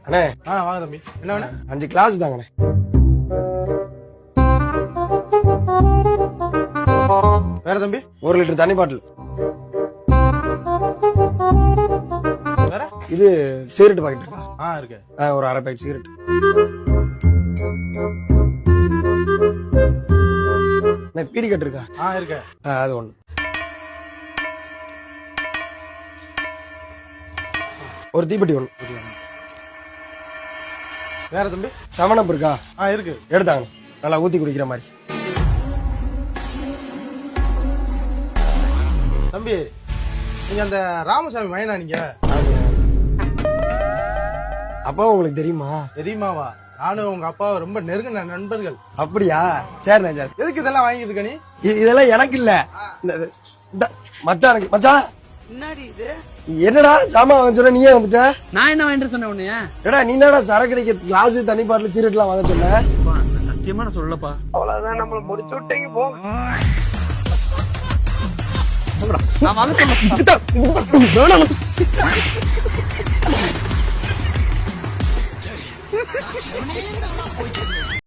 அண்ணே வாங்க தம்பி. என்ன வேணும்? 5 கிளாஸ் தாங்கண்ணே. வேற தம்பி? 1 லிட்டர் தண்ணி பாட்டில். வேற? இது சிகரெட் பாக்கெட் இருக்கா? இருக்கு. ஒரு 1/2 பாக்கெட் சிகரெட். பீடி கட்டு இருக்கா? இருக்கு. அது 1. ஒரு தீப்பெட்டி 1. வேற தம்பி? 7 அப் இருக்கா? இருக்கு. எடுத்தாங்க. நல்லா ஊத்தி குடிக்கிற மாதிரி. தம்பி, நீங்க அந்த ராமசாமி மைனா நீங்க? அப்பா உங்களுக்கு தெரியுமா? தெரியுமாவா? நானும் உங்க அப்பா ரொம்ப நெருங்கின நண்பர்கள். அப்படியா? சரிண்ணே சரி. எதுக்கு இதெல்லாம் வாங்கிட்டு இருக்க நீ? இதெல்லாம் எனக்கு இல்ல. மச்சான் எனக்கு. மச்சான் என்னடா ஜாமான் வாங்க சொன்ன நீயே வந்துட்ட? நான் என்ன வாங்கிட்டு சொன்னேன் உன்னைய? ஏடா நீ தானடா சரக்கு அடிக்க கிளாஸ் தண்ணி பாட்டில் சிகரெட் எல்லாம் வாங்க சொன்ன. சத்தியமா நான் சொல்லப்பா. அவ்வளவுதான், நம்மள முடிச்சு விட்டீங்க போ. நான் வாங்க சொன்னேன்.